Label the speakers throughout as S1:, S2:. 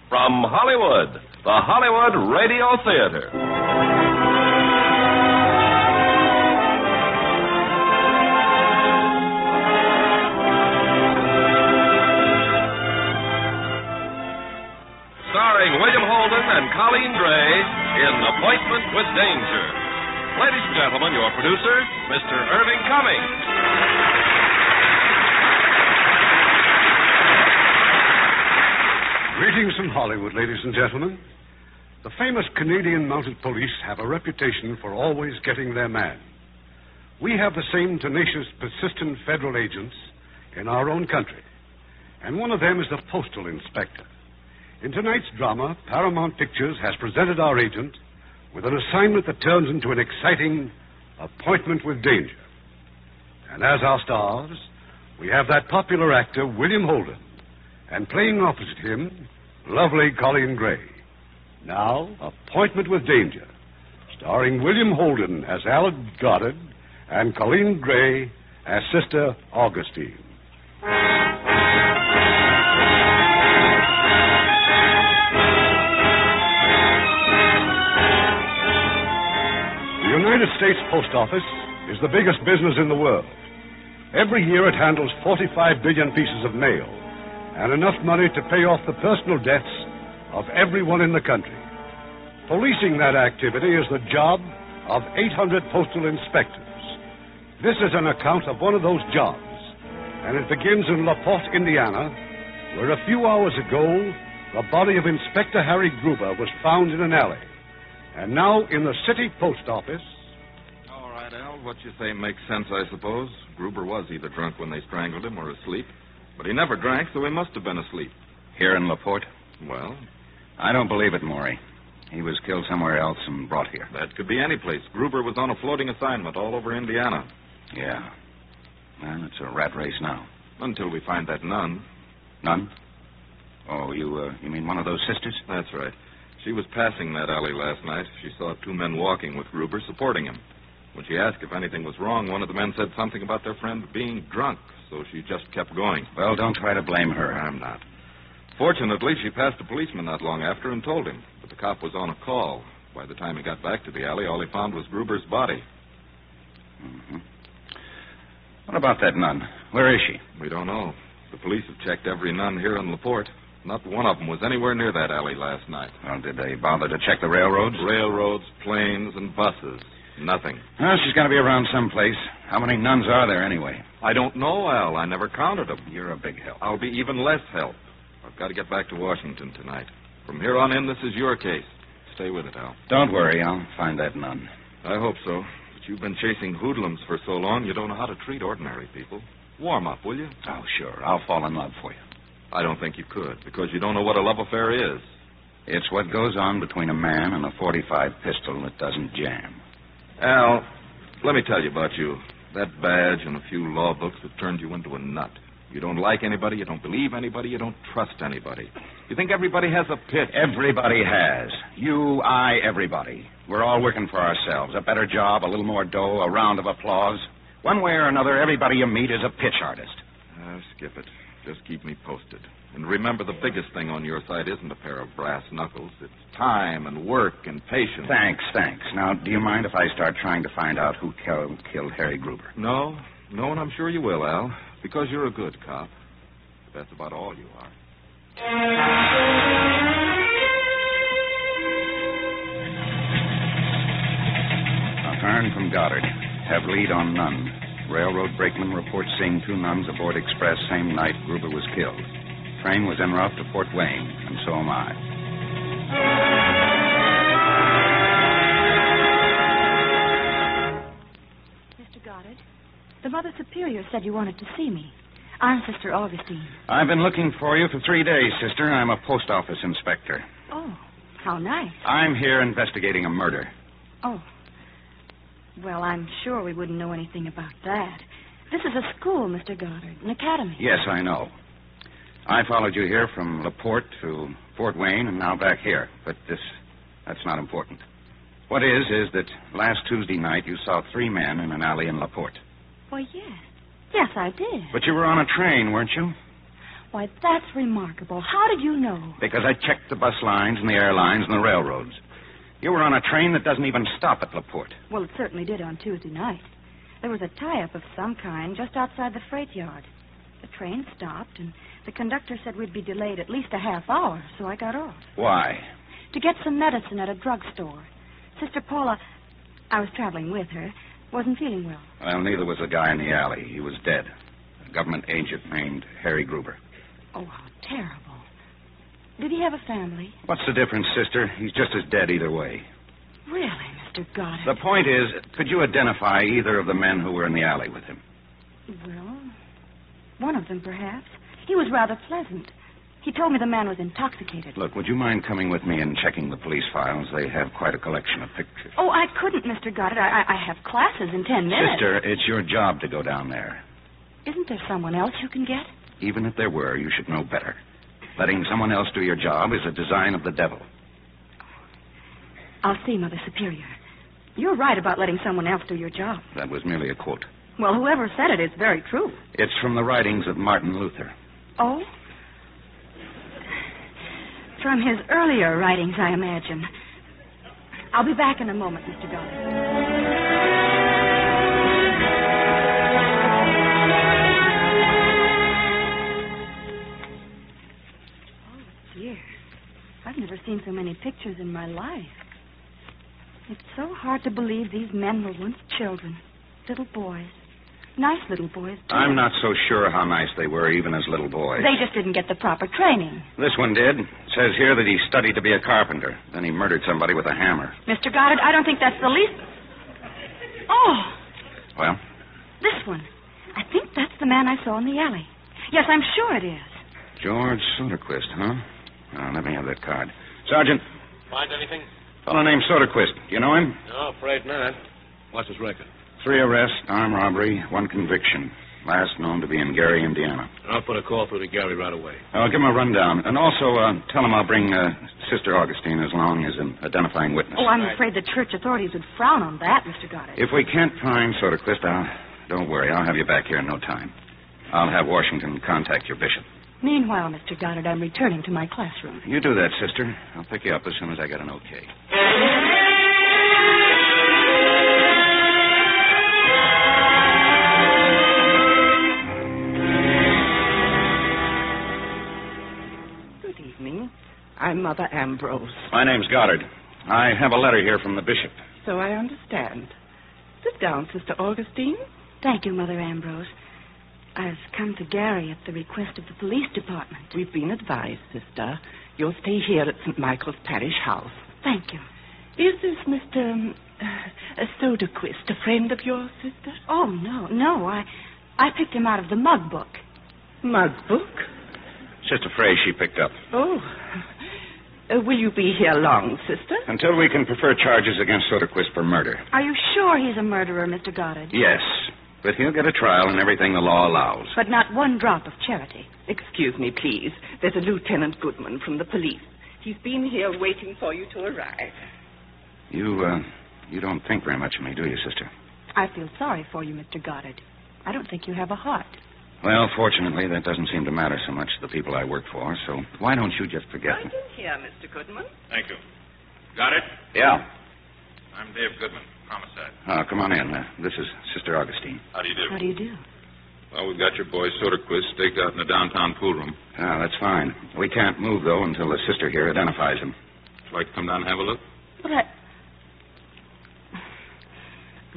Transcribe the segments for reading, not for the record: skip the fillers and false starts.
S1: From Hollywood, the Hollywood Radio Theater. Starring William Holden and Colleen Gray in Appointment with Danger. Ladies and gentlemen, your producer, Mr. Irving Cummings.
S2: Greetings from Hollywood, ladies and gentlemen. The famous Canadian Mounted Police have a reputation for always getting their man. We have the same tenacious, persistent federal agents in our own country, and one of them is the postal inspector. In tonight's drama, Paramount Pictures has presented our agent with an assignment that turns into an exciting appointment with danger. And as our stars, we have that popular actor, William Holden, and playing opposite him, lovely Colleen Gray. Now, Appointment with Danger, starring William Holden as Alan Goddard and Colleen Gray as Sister Augustine. The United States Post Office is the biggest business in the world. Every year it handles 45 billion pieces of mail and enough money to pay off the personal debts of everyone in the country. Policing that activity is the job of 800 postal inspectors. This is an account of one of those jobs, and it begins in Porte, Indiana, where a few hours ago the body of Inspector Harry Gruber was found in an alley. And now in the city post office...
S3: All right, Al, what you say makes sense, I suppose. Gruber was either drunk when they strangled him or asleep. But he never drank, so he must have been asleep.
S4: Here in LaPorte?
S3: Well?
S4: I don't believe it, Maury. He was killed somewhere else and brought here.
S3: That could be any place. Gruber was on a floating assignment all over Indiana.
S4: Yeah. Well, it's a rat race now.
S3: Until we find that nun.
S4: Nun? Oh, you mean one of those sisters?
S3: That's right. She was passing that alley last night. She saw two men walking with Gruber, supporting him. When she asked if anything was wrong, one of the men said something about their friend being drunk, so she just kept going.
S4: Well, don't try to blame her.
S3: I'm not. Fortunately, she passed a policeman not long after and told him, but the cop was on a call. By the time he got back to the alley, all he found was Gruber's body.
S4: Mm-hmm. What about that nun? Where is she?
S3: We don't know. The police have checked every nun here in LaPorte. Not one of them was anywhere near that alley last night.
S4: Well, did they bother to check the railroads?
S3: Railroads, planes, and buses. Nothing.
S4: Well, she's got to be around someplace. How many nuns are there, anyway?
S3: I don't know, Al. I never counted them.
S4: You're a big help.
S3: I'll be even less help. I've got to get back to Washington tonight. From here on in, this is your case. Stay with it, Al.
S4: Don't worry. I'll find that nun.
S3: I hope so. But you've been chasing hoodlums for so long, you don't know how to treat ordinary people. Warm up, will you?
S4: Oh, sure. I'll fall in love for you.
S3: I don't think you could, because you don't know what a love affair is.
S4: It's what goes on between a man and a .45 pistol that doesn't jam.
S3: Al, let me tell you about you. That badge and a few law books have turned you into a nut. You don't like anybody, you don't believe anybody, you don't trust anybody. You think everybody has a pitch.
S4: Everybody has. You, I, everybody. We're all working for ourselves. A better job, a little more dough, a round of applause. One way or another, everybody you meet is a pitch artist.
S3: Skip it. Just keep me posted. And remember, the biggest thing on your side isn't a pair of brass knuckles. It's time and work and patience.
S4: Thanks. Now, do you mind if I start trying to find out who killed Harry Gruber?
S3: No, and I'm sure you will, Al, because you're a good cop. But that's about all you are.
S4: A turn from Goddard. Have lead on nun. Railroad brakeman reports seeing two nuns aboard express same night Gruber was killed. Train was en route to Fort Wayne, and so am I.
S5: Mr. Goddard, the Mother Superior said you wanted to see me. I'm Sister Augustine.
S4: I've been looking for you for 3 days, Sister. I'm a post office inspector.
S5: Oh, how nice.
S4: I'm here investigating a murder.
S5: Oh. Well, I'm sure we wouldn't know anything about that. This is a school, Mr. Goddard, an academy.
S4: Yes, I know. I followed you here from LaPorte to Fort Wayne and now back here. But that's not important. What is that last Tuesday night you saw 3 men in an alley in LaPorte.
S5: Well, yes. Yes, I did.
S4: But you were on a train, weren't you?
S5: Why, that's remarkable. How did you know?
S4: Because I checked the bus lines and the airlines and the railroads. You were on a train that doesn't even stop at La Porte.
S5: Well, it certainly did on Tuesday night. There was a tie-up of some kind just outside the freight yard. The train stopped, and the conductor said we'd be delayed at least a half hour, so I got off.
S4: Why?
S5: To get some medicine at a drugstore. Sister Paula, I was traveling with her, wasn't feeling well.
S4: Well, neither was the guy in the alley. He was dead. A government agent named Harry Gruber.
S5: Oh, how terrible. Did he have a family?
S4: What's the difference, sister? He's just as dead either way.
S5: Really, Mr. Goddard?
S4: The point is, could you identify either of the men who were in the alley with him?
S5: Well, one of them, perhaps. He was rather pleasant. He told me the man was intoxicated.
S4: Look, would you mind coming with me and checking the police files? They have quite a collection of pictures.
S5: Oh, I couldn't, Mr. Goddard. I have classes in 10 minutes.
S4: Sister, it's your job to go down there.
S5: Isn't there someone else you can get?
S4: Even if there were, you should know better. Letting someone else do your job is a design of the devil.
S5: I'll see, Mother Superior. You're right about letting someone else do your job.
S4: That was merely a quote.
S5: Well, whoever said it is very true.
S4: It's from the writings of Martin Luther.
S5: Oh? From his earlier writings, I imagine. I'll be back in a moment, Mr. Goddard. I've never seen so many pictures in my life. It's so hard to believe these men were once children. Little boys. Nice little boys, too.
S4: I'm not so sure how nice they were, even as little boys.
S5: They just didn't get the proper training.
S4: This one did. It says here that he studied to be a carpenter. Then he murdered somebody with a hammer.
S5: Mr. Goddard, I don't think that's the least... Oh!
S4: Well?
S5: This one. I think that's the man I saw in the alley. Yes, I'm sure it is.
S4: George Soderquist, huh? Oh, let me have that card. Sergeant.
S6: Find anything?
S4: Fellow named Soderquist. You know him?
S6: No, afraid not. What's his record?
S4: 3 arrests, armed robbery, 1 conviction. Last known to be in Gary, Indiana.
S6: I'll put a call through to Gary right away.
S4: I'll give him a rundown. And also, tell him I'll bring Sister Augustine as long as an identifying witness.
S5: Oh, I'm afraid the church authorities would frown on that, Mr. Goddard.
S4: If we can't find Soderquist, don't worry. I'll have you back here in no time. I'll have Washington contact your bishop.
S5: Meanwhile, Mr. Goddard, I'm returning to my classroom.
S4: You do that, sister. I'll pick you up as soon as I get an okay.
S7: Good evening. I'm Mother Ambrose.
S4: My name's Goddard. I have a letter here from the bishop.
S7: So I understand. Sit down, Sister Augustine.
S5: Thank you, Mother Ambrose. I've come to Gary at the request of the police department.
S7: We've been advised, Sister. You'll stay here at St. Michael's Parish House.
S5: Thank you.
S7: Is this Mr. Soderquist a friend of yours, Sister?
S5: Oh, no. I picked him out of the mug book.
S7: Mug book?
S4: Sister Frey she picked up.
S7: Oh. Will you be here long, Sister?
S4: Until we can prefer charges against Soderquist for murder.
S5: Are you sure he's a murderer, Mr. Goddard?
S4: Yes. But he'll get a trial and everything the law allows.
S5: But not one drop of charity.
S7: Excuse me, please. There's a Lieutenant Goodman from the police. He's been here waiting for you to arrive.
S4: You don't think very much of me, do you, sister?
S5: I feel sorry for you, Mr. Goddard. I don't think you have a heart.
S4: Well, fortunately, that doesn't seem to matter so much to the people I work for, so why don't you just forget me?
S7: Right in here, Mr. Goodman.
S3: Thank you. Got it?
S4: Yeah.
S3: I'm Dave Goodman, homicide.
S4: Come on in. This is Sister Augustine.
S3: How do you do?
S5: How do you do?
S3: Well, we've got your boy Soderquist staked out in the downtown pool room.
S4: That's fine. We can't move, though, until the sister here identifies him.
S3: Would you like to come down and have a look?
S5: But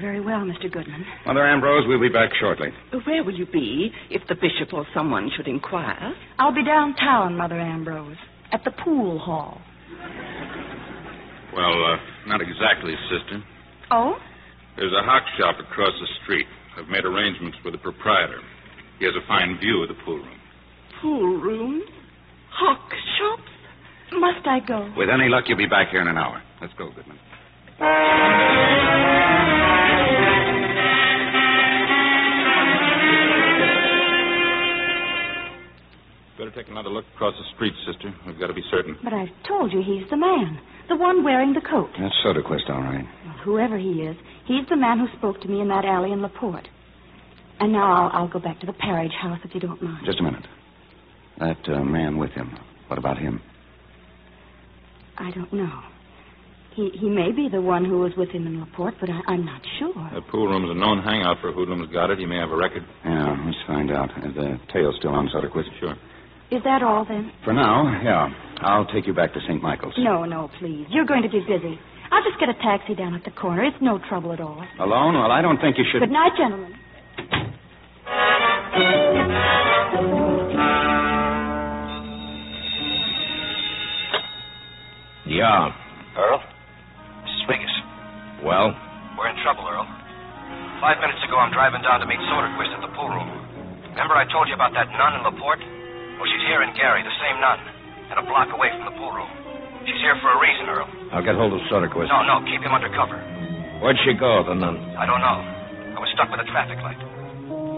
S5: Very well, Mr. Goodman.
S4: Mother Ambrose, we'll be back shortly.
S7: Where will you be if the bishop or someone should inquire?
S5: I'll be downtown, Mother Ambrose, at the pool hall.
S3: Well, not exactly, sister.
S5: Oh?
S3: There's a hock shop across the street. I've made arrangements with the proprietor. He has a fine view of the pool room.
S7: Pool rooms? Hock shops?
S5: Must I go?
S4: With any luck, you'll be back here in an hour. Let's go, Goodman.
S3: Better take another look across the street, sister. We've got to be certain.
S5: But I've told you he's the man. The one wearing the coat.
S4: That's Soderquist, all right.
S5: Well, whoever he is, he's the man who spoke to me in that alley in La Porte. And now I'll go back to the Parriage house if you don't mind.
S4: Just a minute. That man with him, what about him?
S5: I don't know. He may be the one who was with him in Laporte, but I'm not sure.
S8: The pool room's a known hangout for hoodlums, got it. He may have a record.
S4: Yeah, let's find out. Is the tail still on Soderquist?
S8: Sure.
S5: Is that all, then?
S4: For now, yeah. I'll take you back to St. Michael's.
S5: No, please. You're going to be busy. I'll just get a taxi down at the corner. It's no trouble at all.
S4: Alone? Well, I don't think you should...
S5: Good night, gentlemen.
S9: Yeah.
S10: Earl? This is Vegas.
S9: Well?
S10: We're in trouble, Earl. 5 minutes ago, I'm driving down to meet Soderquist at the pool room. Remember I told you about that nun in Laporte? Well, she's here in Gary, the same nun, and a block away from the pool room. She's here for a reason, Earl.
S9: I'll get hold of Soderquist.
S10: No, keep him under cover.
S9: Where'd she go, the nun?
S10: I don't know. I was stuck with a traffic light.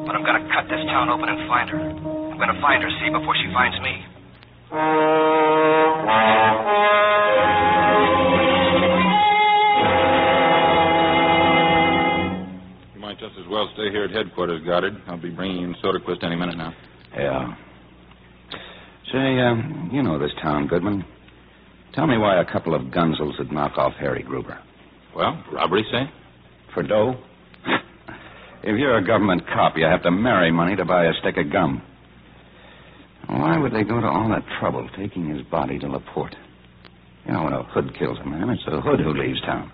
S10: But I'm going to cut this town open and find her. I'm going to find her, see, before she finds me.
S8: You might just as well stay here at headquarters, Goddard. I'll be bringing in Soderquist any minute now.
S4: Yeah. Say, you know this town, Goodman. Tell me why a couple of gunzels would knock off Harry Gruber.
S8: Well, robbery, say?
S4: For dough? If you're a government cop, you have to marry money to buy a stick of gum. Why would they go to all that trouble taking his body to Laporte? You know, when a hood kills a man, it's the hood who leaves town.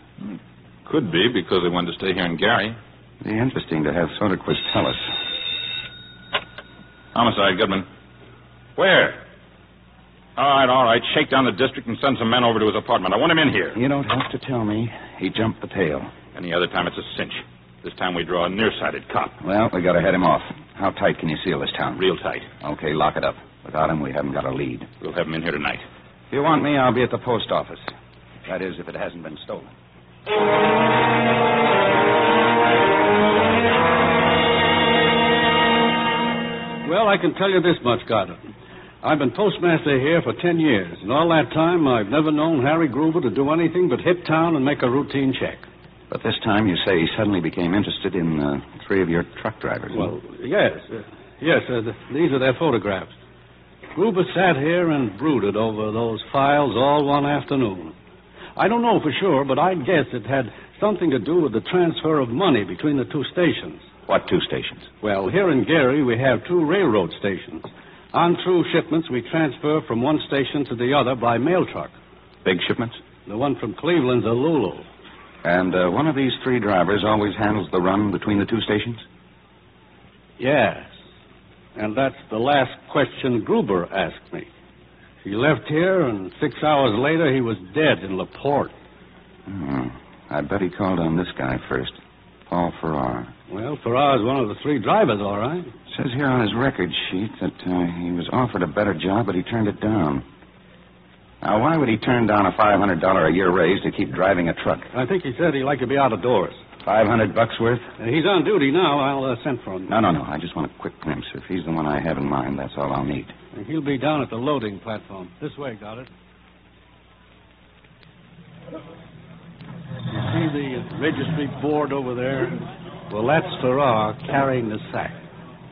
S8: Could be because they wanted to stay here in Gary.
S4: It'd be interesting to have Soderquist tell us.
S8: Homicide, Goodman. Where? All right. Shake down the district and send some men over to his apartment. I want him in here.
S4: You don't have to tell me. He jumped the tail.
S8: Any other time, it's a cinch. This time we draw a nearsighted cop.
S4: Well, we got to head him off. How tight can you seal this town?
S8: Real tight.
S4: Okay, lock it up. Without him, we haven't got a lead.
S8: We'll have him in here tonight.
S4: If you want me, I'll be at the post office. That is, if it hasn't been stolen.
S2: Well, I can tell you this much, Goddard. I've been postmaster here for 10 years, and all that time I've never known Harry Gruber to do anything but hit town and make a routine check.
S4: But this time you say he suddenly became interested in 3 of your truck drivers.
S2: Well, yes. These are their photographs. Gruber sat here and brooded over those files all one afternoon. I don't know for sure, but I'd guess it had something to do with the transfer of money between the 2 stations.
S4: What 2 stations?
S2: Well, here in Gary, we have 2 railroad stations. On through shipments, we transfer from one station to the other by mail truck.
S4: Big shipments?
S2: The one from Cleveland's a Lulu.
S4: And one of these 3 drivers always handles the run between the 2 stations?
S2: Yes. And that's the last question Gruber asked me. He left here, and 6 hours later, he was dead in Laporte.
S4: I bet he called on this guy first, Paul Farrar.
S2: Well, Farrar's one of the 3 drivers, all right.
S4: Says here on his record sheet that he was offered a better job, but he turned it down. Now, why would he turn down a $500 a year raise to keep driving a truck?
S2: I think he said he'd like to be out of doors.
S4: $500 worth?
S2: He's on duty now. I'll send for him.
S4: No. I just want a quick glimpse. If he's the one I have in mind, that's all I'll need.
S2: He'll be down at the loading platform. This way, Goddard. You see the registry board over there? Well, that's Farrar carrying the sack.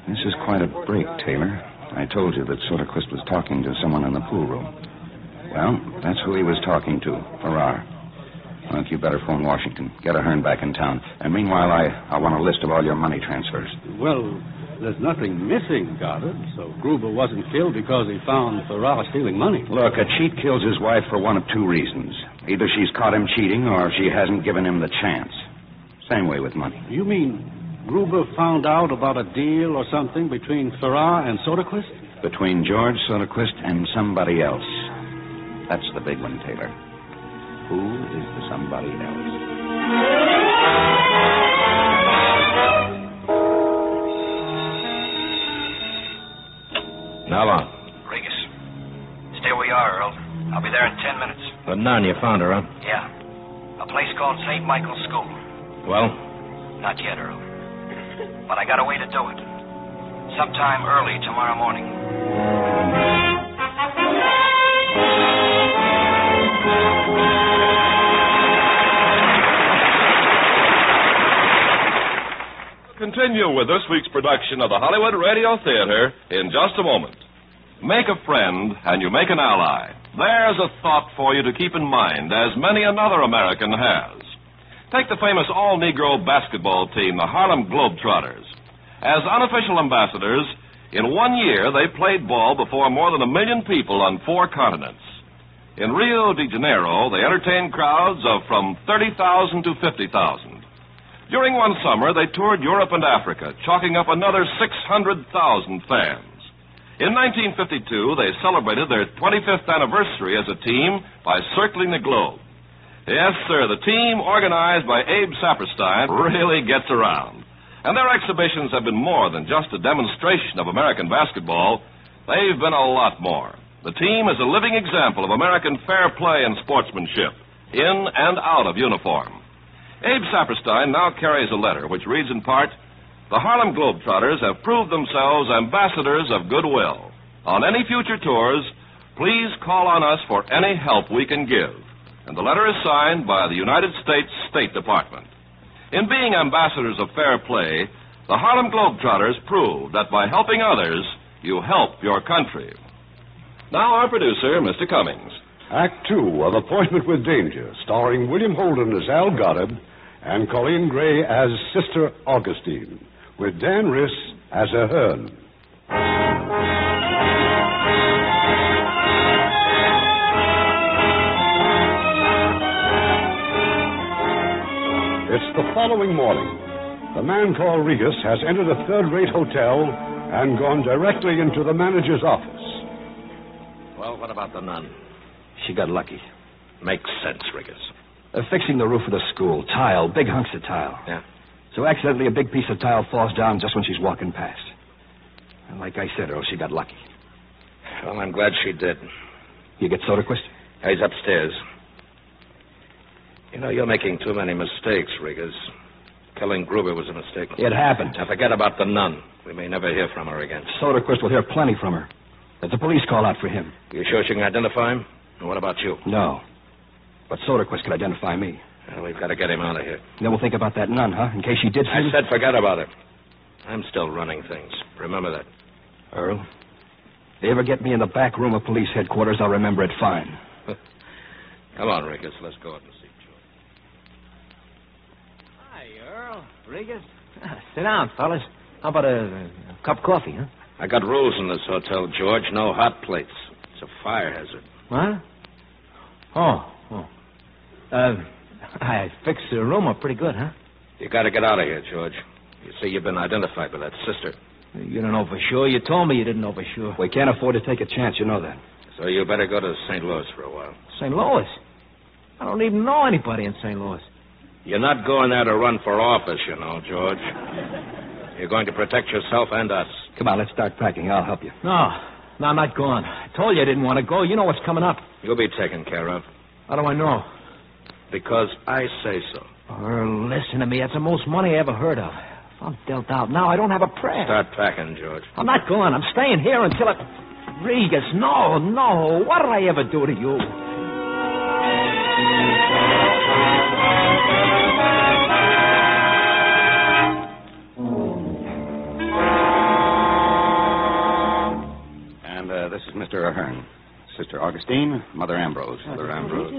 S4: This is quite a break, Taylor. I told you that Soderquist was talking to someone in the pool room. Well, that's who he was talking to, Farrar. Look, you better phone Washington. Get Ahern back in town. And meanwhile, I want a list of all your money transfers.
S2: Well, there's nothing missing, Goddard. So Gruber wasn't killed because he found Farrar stealing money.
S4: Look, a cheat kills his wife for one of 2 reasons. Either she's caught him cheating or she hasn't given him the chance. Same way with money.
S2: You mean Gruber found out about a deal or something between Farrar and Soderquist?
S4: Between George Soderquist and somebody else. That's the big one, Taylor. Who is the somebody else?
S9: Now on.
S10: Regis. Stay where you are, Earl. I'll be there in 10 minutes.
S9: The nun, you found her, huh?
S10: Yeah. A place called St. Michael's School.
S9: Well?
S10: Not yet, Earl. But I got a way to do it. Sometime early tomorrow morning.
S1: Continue with this week's production of the Hollywood Radio Theater in just a moment. Make a friend, and you make an ally. There's a thought for you to keep in mind, as many another American has. Take the famous all-Negro basketball team, the Harlem Globetrotters. As unofficial ambassadors, in 1 year they played ball before more than 1 million people on 4 continents. In Rio de Janeiro, they entertained crowds of from 30,000 to 50,000. During one summer, they toured Europe and Africa, chalking up another 600,000 fans. In 1952, they celebrated their 25th anniversary as a team by circling the globe. Yes, sir, the team organized by Abe Saperstein really gets around. And their exhibitions have been more than just a demonstration of American basketball. They've been a lot more. The team is a living example of American fair play and sportsmanship, in and out of uniform. Abe Saperstein now carries a letter which reads in part, "The Harlem Globetrotters have proved themselves ambassadors of goodwill. On any future tours, please call on us for any help we can give." And the letter is signed by the United States State Department. In being ambassadors of fair play, the Harlem Globetrotters prove that by helping others, you help your country. Now our producer, Mr. Cummings.
S2: Act 2 of Appointment with Danger, starring William Holden as Al Goddard and Colleen Gray as Sister Augustine, with Dan Riss as Ahern. It's the following morning. The man called Regas has entered a third-rate hotel and gone directly into the manager's office.
S9: Well, what about the nun? She got lucky. Makes sense, Regas.
S11: They're fixing the roof of the school. Tile, big hunks of tile.
S9: Yeah.
S11: So accidentally a big piece of tile falls down just when she's walking past. And like I said, Earl, she got lucky.
S9: Well, I'm glad she did.
S11: You get Soderquist?
S9: He's upstairs. You know, you're making too many mistakes, Regas. Killing Gruber was a mistake.
S11: It happened.
S9: Now, forget about the nun. We may never hear from her again.
S11: Soderquist will hear plenty from her. Let the police call out for him.
S9: You sure she can identify him? And what about you?
S11: No. But Soderquist can identify me.
S9: Well, we've got to get him out of here.
S11: Then we'll think about that nun, huh? In case she did
S9: I said forget about it. I'm still running things. Remember that.
S11: Earl, if they ever get me in the back room of police headquarters, I'll remember it fine.
S9: Come on, Regas. Let's go out and see George.
S12: Hi, Earl. Regas. Sit down, fellas. How about a cup of coffee, huh?
S9: I got rules in this hotel, George. No hot plates. It's a fire hazard.
S12: What? Oh. I fixed the room up pretty good, huh?
S9: You got to get out of here, George. You see, you've been identified by that sister.
S12: You don't know for sure. You told me you didn't know for sure.
S11: We can't afford to take a chance, you know that.
S9: So you better go to St. Louis for a while.
S12: St. Louis? I don't even know anybody in St. Louis.
S9: You're not going there to run for office, you know, George. You're going to protect yourself and us.
S11: Come on, let's start packing. I'll help you.
S12: No, I'm not going. I told you I didn't want to go. You know what's coming up.
S9: You'll be taken care of.
S12: How do I know?
S9: Because I say so.
S12: Earl, listen to me. That's the most money I ever heard of. If I'm dealt out now, I don't have a prayer.
S9: Start packing, George.
S12: I'm not going. I'm staying here until it... Regas, no. What did I ever do to you?
S4: This is Mr. Ahern. Sister Augustine, Mother Ambrose.
S5: Mother Ambrose.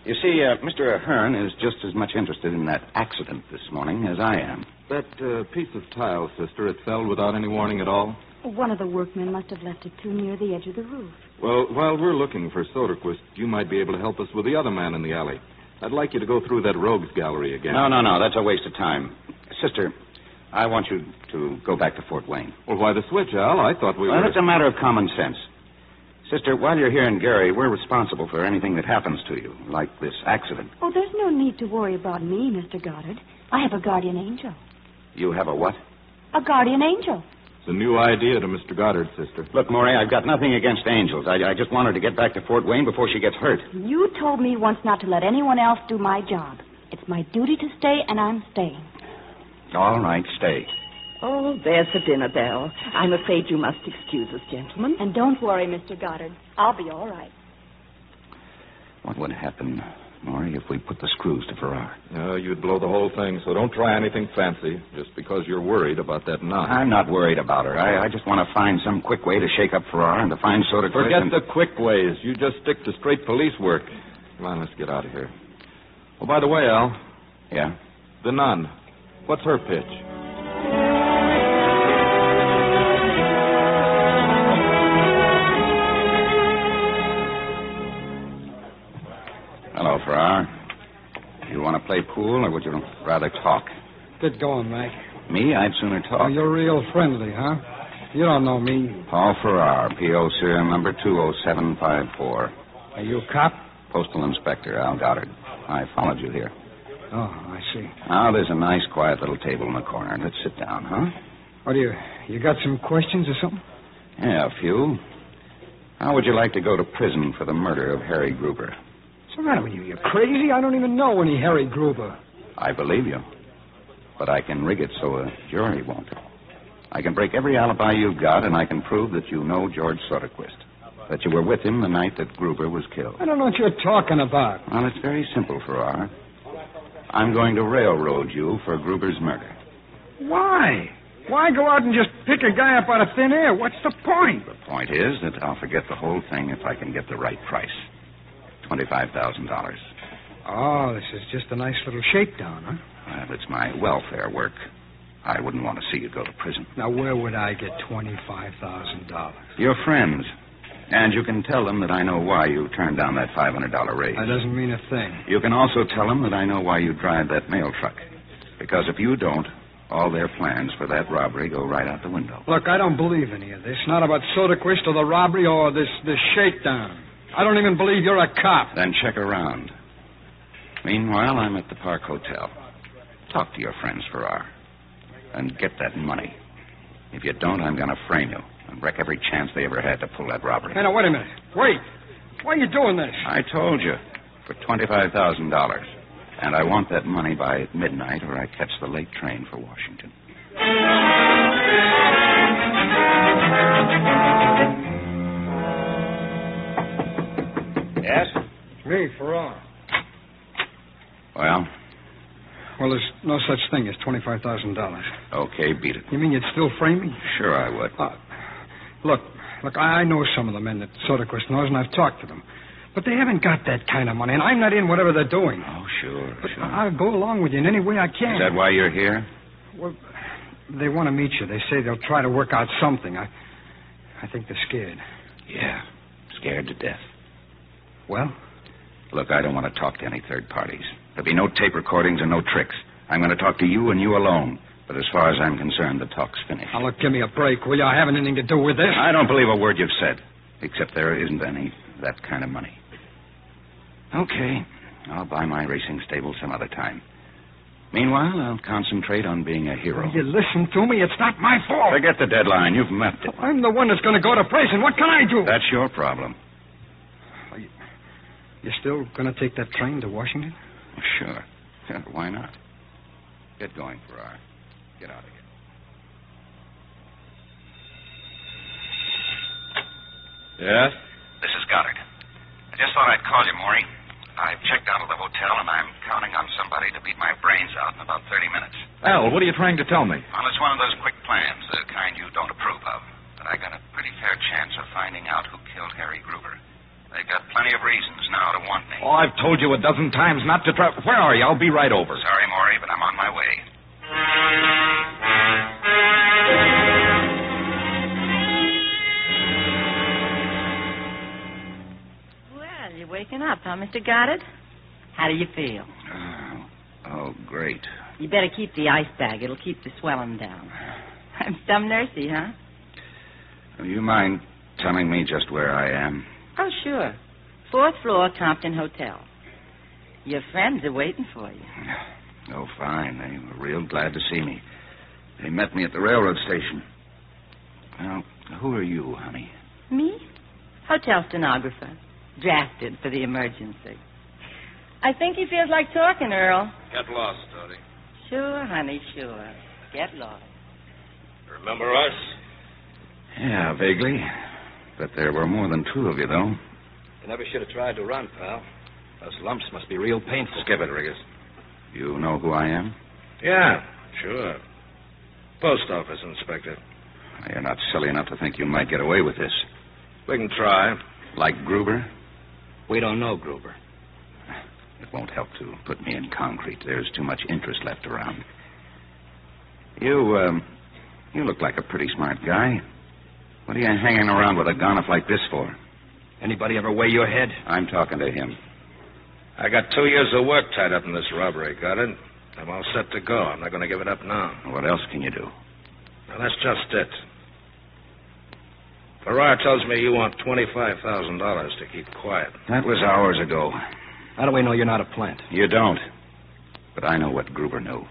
S4: You see, Mr. Ahern is just as much interested in that accident this morning as I am.
S3: That piece of tile, sister, it fell without any warning at all?
S5: One of the workmen must have left it too near the edge of the roof.
S3: Well, while we're looking for Soderquist, you might be able to help us with the other man in the alley. I'd like you to go through that rogues gallery again.
S4: No. That's a waste of time. Sister, I want you to go back to Fort Wayne.
S3: Well, why the switch, Al? I thought we were...
S4: Well, it's a matter of common sense. Sister, while you're here in Gary, we're responsible for anything that happens to you, like this accident.
S5: Oh, there's no need to worry about me, Mr. Goddard. I have a guardian angel.
S4: You have a what?
S5: A guardian angel.
S3: It's a new idea to Mr. Goddard, sister.
S4: Look, Maury, I've got nothing against angels. I just want her to get back to Fort Wayne before she gets hurt.
S5: You told me once not to let anyone else do my job. It's my duty to stay, and I'm staying.
S4: All right, stay.
S7: Oh, there's the dinner bell. I'm afraid you must excuse us, gentlemen.
S5: And don't worry, Mr. Goddard. I'll be all right.
S4: What would happen Maury, if we put the screws to Farrar?
S3: No, you'd blow the whole thing, so don't try anything fancy just because you're worried about that nun.
S4: I'm not worried about her. I just want to find some quick way to shake up Farrar and to find Soderquist.
S3: Forget the quick ways. You just stick to straight police work. Come on, let's get out of here. Oh, by the way, Al.
S4: Yeah?
S3: The nun. What's her pitch?
S4: Hello, Farrar. You want to play pool, or would you rather talk?
S13: Get going, Mac.
S4: Me? I'd sooner talk.
S13: Oh, you're real friendly, huh? You don't know me.
S4: Paul Farrar, P.O. serial number 20754.
S13: Are you a cop?
S4: Postal Inspector Al Goddard. I followed you here.
S13: Oh, I see.
S4: Now, there's a nice, quiet little table in the corner. Let's sit down, huh?
S13: What do you got some questions or something?
S4: Yeah, a few. How would you like to go to prison for the murder of Harry Gruber?
S13: What's the matter with you? You're crazy? I don't even know any Harry Gruber.
S4: I believe you. But I can rig it so a jury won't. I can break every alibi you've got, and I can prove that you know George Soderquist. That you were with him the night that Gruber was killed.
S13: I don't know what you're talking about.
S4: Well, it's very simple, Farrar. I'm going to railroad you for Gruber's murder.
S13: Why? Why go out and just pick a guy up out of thin air? What's the point?
S4: The point is that I'll forget the whole thing if I can get the right price. $25,000.
S13: Oh, this is just a nice little shakedown, huh?
S4: Well, it's my welfare work. I wouldn't want to see you go to prison.
S13: Now, where would I get $25,000?
S4: Your friends. And you can tell them that I know why you turned down that $500 raise.
S13: That doesn't mean a thing.
S4: You can also tell them that I know why you drive that mail truck. Because if you don't, all their plans for that robbery go right out the window.
S13: Look, I don't believe any of this. Not about Soderquist or the robbery or this shakedown. I don't even believe you're a cop.
S4: Then check around. Meanwhile, I'm at the Park Hotel. Talk to your friends, Farrar. And get that money. If you don't, I'm going to frame you and wreck every chance they ever had to pull that robbery.
S13: Hey, now, wait a minute. Wait. Why are you doing this?
S4: I told you. For $25,000. And I want that money by midnight or I catch the late train for Washington.
S12: Yes?
S13: It's me, Farrar.
S4: Well?
S13: Well, there's no such thing as $25,000.
S4: Okay, beat it.
S13: You mean you'd still frame me?
S4: Sure I would.
S13: Look, I know some of the men that Soderquist knows, and I've talked to them. But they haven't got that kind of money, and I'm not in whatever they're doing.
S4: Oh, sure.
S13: I'll go along with you in any way I can.
S4: Is that why you're here?
S13: Well, they want to meet you. They say they'll try to work out something. I think they're scared.
S4: Yeah, scared to death.
S13: Well?
S4: Look, I don't want to talk to any third parties. There'll be no tape recordings and no tricks. I'm going to talk to you and you alone. But as far as I'm concerned, the talk's finished.
S13: Now, look, give me a break, will you? I haven't anything to do with this.
S4: I don't believe a word you've said, except there isn't any that kind of money. Okay, I'll buy my racing stable some other time. Meanwhile, I'll concentrate on being a hero.
S13: Will you listen to me? It's not my fault.
S4: Forget the deadline. You've met it.
S13: I'm the one that's going to go to prison. What can I do?
S4: That's your problem.
S13: You're still going to take that train to Washington?
S4: Sure. Yeah, why not? Get going, Farrar. Get out of here.
S3: Yes?
S10: This is Goddard. I just thought I'd call you, Maury. I've checked out of the hotel, and I'm counting on somebody to beat my brains out in about 30 minutes.
S3: Al, what are you trying to tell me?
S10: Well, it's one of those quick plans, the kind you don't approve of. But I got a pretty fair chance of finding out who killed Harry Gruber. They've got plenty of reasons now to want me.
S3: Oh, I've told you a dozen times not to try. Where are you? I'll be right over.
S10: Sorry, Maury, but I'm on my way.
S14: Well, you're waking up, huh, Mr. Goddard? How do you feel?
S4: Oh, great.
S14: You better keep the ice bag. It'll keep the swelling down. I'm some nursey, huh?
S4: Do you mind telling me just where I am?
S14: Oh, sure. 4th floor, Compton Hotel. Your friends are waiting for you.
S4: Oh, fine. They were real glad to see me. They met me at the railroad station. Well, who are you, honey?
S14: Me? Hotel stenographer. Drafted for the emergency. I think he feels like talking, Earl.
S6: Get lost, Dodie.
S14: Sure, honey, sure. Get lost.
S6: Remember us?
S4: Yeah, vaguely. But there were more than 2 of you, though.
S10: You never should have tried to run, pal.
S11: Those lumps must be real painful.
S9: Skip it, Riggers.
S4: You know who I am?
S9: Yeah, sure. Post office inspector.
S4: You're not silly enough to think you might get away with this.
S9: We can try.
S4: Like Gruber?
S11: We don't know Gruber.
S4: It won't help to put me in concrete. There's too much interest left around. You look like a pretty smart guy. What are you hanging around with a gonif like this for?
S11: Anybody ever weigh your head?
S4: I'm talking to him.
S9: I got 2 years of work tied up in this robbery, got it? I'm all set to go. I'm not going to give it up now.
S4: What else can you do?
S9: Well, that's just it. Farrar tells me you want $25,000 to keep quiet.
S4: That was hours ago.
S11: How do we know you're not a plant?
S4: You don't. But I know what Gruber knew.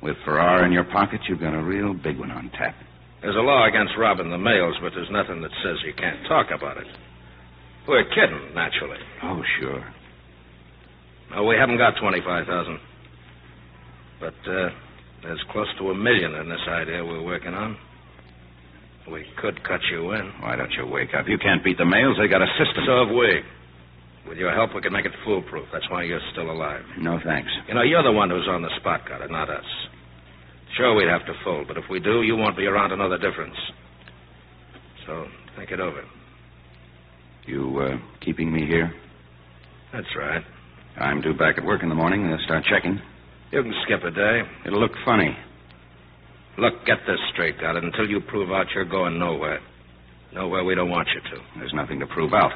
S4: With Farrar in your pocket, you've got a real big one on tap.
S9: There's a law against robbing the mails, but there's nothing that says you can't talk about it. We're kidding, naturally.
S4: Oh, sure.
S9: No, we haven't got $25,000. But there's close to $1 million in this idea we're working on. We could cut you in.
S4: Why don't you wake up? You can't beat the mails. They got a system.
S9: So have we. With your help, we can make it foolproof. That's why you're still alive.
S4: No, thanks.
S9: You know, you're the one who's on the spot, got it, not us. Sure, we'd have to fold, but if we do, you won't be around to know the difference. So, think it over.
S4: You, keeping me here?
S9: That's right.
S4: I'm due back at work in the morning. They'll start checking.
S9: You can skip a day.
S4: It'll look funny.
S9: Look, get this straight, got it. Until you prove out you're going nowhere. Nowhere we don't want you to.
S4: There's nothing to prove out.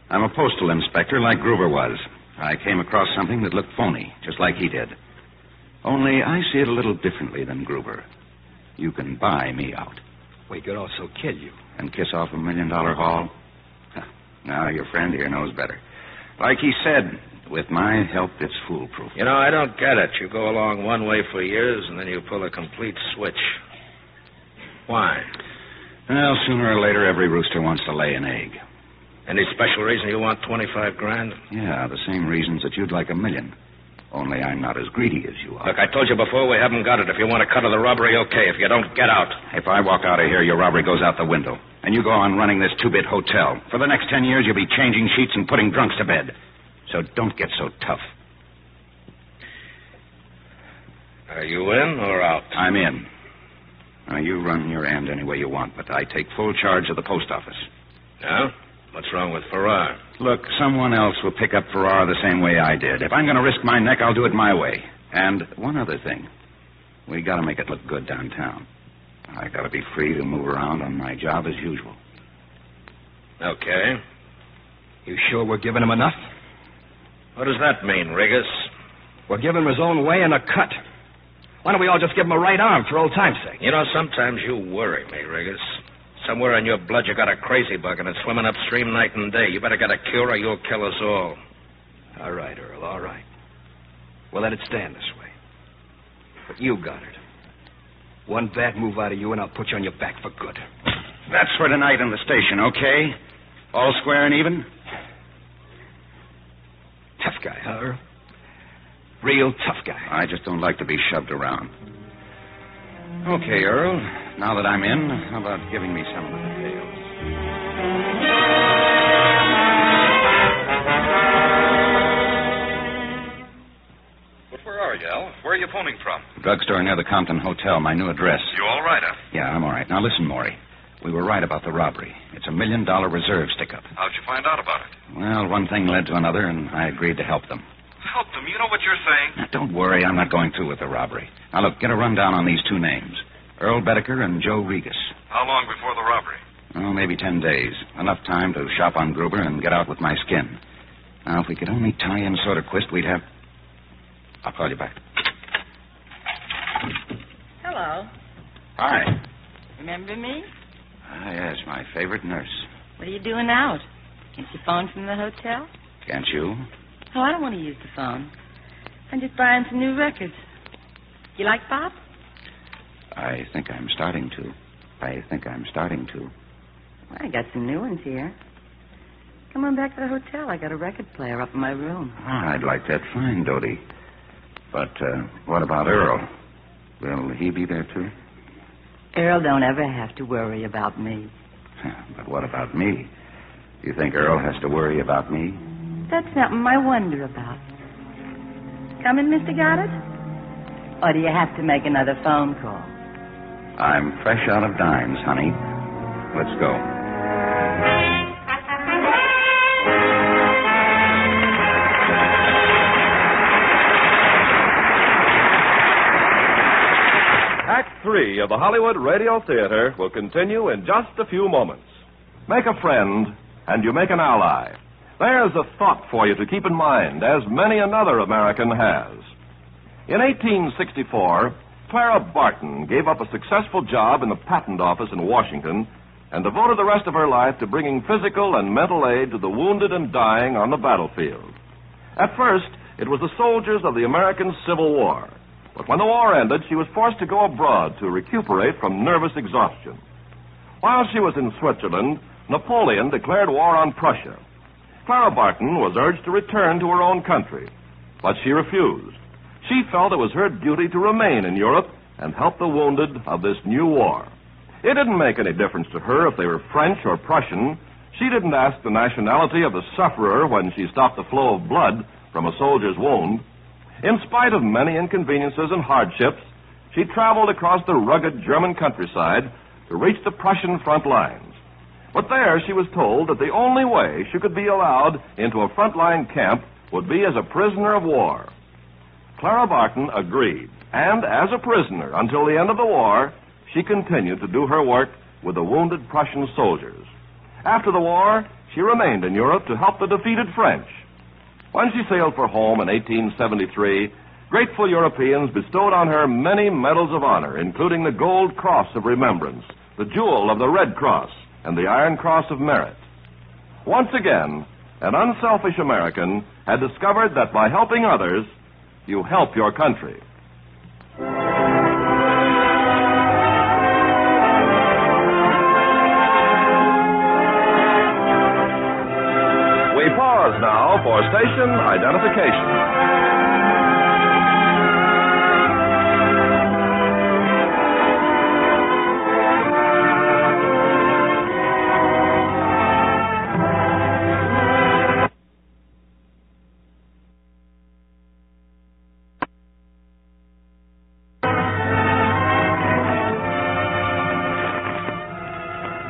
S4: I'm a postal inspector like Gruber was. I came across something that looked phony, just like he did. Only I see it a little differently than Gruber. You can buy me out.
S11: We could also kill you.
S4: And kiss off $1 million haul? Now, your friend here knows better. Like he said, with my help, it's foolproof.
S9: You know, I don't get it. You go along one way for years, and then you pull a complete switch. Why?
S4: Well, sooner or later, every rooster wants to lay an egg.
S9: Any special reason you want $25,000?
S4: Yeah, the same reasons that you'd like $1 million. Only I'm not as greedy as you are.
S9: Look, I told you before, we haven't got it. If you want to cut of the robbery, okay. If you don't, get out.
S4: If I walk out of here, your robbery goes out the window. And you go on running this two-bit hotel. For the next 10 years, you'll be changing sheets and putting drunks to bed. So don't get so tough.
S9: Are you in or out?
S4: I'm in. Now, you run your end any way you want, but I take full charge of the post office.
S9: Yeah? What's wrong with Farrar?
S4: Look, someone else will pick up Farrar the same way I did. If I'm going to risk my neck, I'll do it my way. And one other thing. We got to make it look good downtown. I got to be free to move around on my job as usual.
S9: Okay.
S11: You sure we're giving him enough?
S9: What does that mean, Riggers?
S11: We're giving him his own way and a cut. Why don't we all just give him a right arm for old time's sake?
S9: You know, sometimes you worry me, Riggers. Somewhere in your blood you got a crazy bug and it's swimming upstream night and day. You better get a cure or you'll kill us all.
S11: All right, Earl, all right. We'll let it stand this way. But you got it. One bad move out of you and I'll put you on your back for good.
S4: That's for tonight in the station, okay? All square and even?
S11: Tough guy, huh, Earl? Real tough guy.
S4: I just don't like to be shoved around. Okay, Earl. Now that I'm in, how about giving me some of the details?
S3: But where are you, Al? Where are you phoning from?
S4: Drugstore near the Compton Hotel, my new address.
S3: You all right, huh?
S4: Yeah, I'm all right. Now listen, Maury. We were right about the robbery. It's $1 million reserve stick-up.
S3: How'd you find out about it?
S4: Well, one thing led to another, and I agreed to help them.
S3: Help them? You know what you're saying?
S4: Now, don't worry. I'm not going through with the robbery. Now, look, get a rundown on these two names. Earl Bedecker and Joe Regas.
S3: How long before the robbery?
S4: Oh, maybe 10 days. Enough time to shop on Gruber and get out with my skin. Now, if we could only tie in Soderquist, we'd have... I'll call you back.
S14: Hello.
S4: Hi.
S14: Remember me?
S4: Ah, yes, my favorite nurse.
S14: What are you doing out? Can't you phone from the hotel?
S4: Can't you?
S14: Oh, I don't want to use the phone. I'm just buying some new records. You like pop?
S4: I think I'm starting to.
S14: Well, I got some new ones here. Come on back to the hotel. I got a record player up in my room.
S4: Ah, I'd like that fine, Dodie. But what about Earl? Will he be there, too?
S14: Earl don't ever have to worry about me.
S4: But what about me? You think Earl has to worry about me?
S14: That's something I wonder about. Coming, Mr. Goddard? Or do you have to make another phone call?
S4: I'm fresh out of dimes, honey. Let's go.
S1: Act 3 of the Hollywood Radio Theater will continue in just a few moments. Make a friend, and you make an ally. There's a thought for you to keep in mind, as many another American has. In 1864, Clara Barton gave up a successful job in the patent office in Washington and devoted the rest of her life to bringing physical and mental aid to the wounded and dying on the battlefield. At first, it was the soldiers of the American Civil War. But when the war ended, she was forced to go abroad to recuperate from nervous exhaustion. While she was in Switzerland, Napoleon declared war on Prussia. Clara Barton was urged to return to her own country, but she refused. She felt it was her duty to remain in Europe and help the wounded of this new war. It didn't make any difference to her if they were French or Prussian. She didn't ask the nationality of the sufferer when she stopped the flow of blood from a soldier's wound. In spite of many inconveniences and hardships, she traveled across the rugged German countryside to reach the Prussian front lines. But there she was told that the only way she could be allowed into a frontline camp would be as a prisoner of war. Clara Barton agreed, and as a prisoner until the end of the war, she continued to do her work with the wounded Prussian soldiers. After the war, she remained in Europe to help the defeated French. When she sailed for home in 1873, grateful Europeans bestowed on her many medals of honor, including the Gold Cross of Remembrance, the Jewel of the Red Cross, and the Iron Cross of Merit. Once again, an unselfish American had discovered that by helping others, you help your country. We pause now for station identification.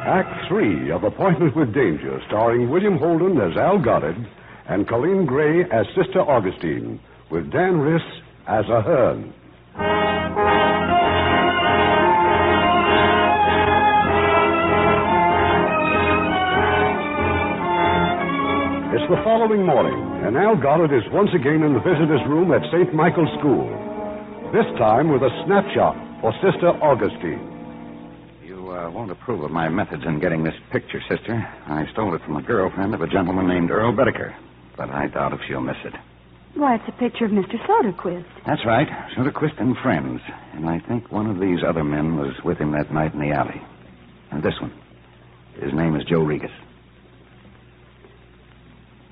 S2: Act 3 of Appointment with Danger, starring William Holden as Al Goddard and Colleen Gray as Sister Augustine, with Dan Riss as Ahern. It's the following morning, and Al Goddard is once again in the visitor's room at St. Michael's School, this time with a snapshot for Sister Augustine.
S4: Won't approve of my methods in getting this picture, sister. I stole it from a girlfriend of a gentleman named Earl Bedecker, but I doubt if she'll miss it.
S5: Why, it's a picture of Mr. Soderquist.
S4: That's right. Soderquist and friends. And I think one of these other men was with him that night in the alley. And this one. His name is Joe Regas.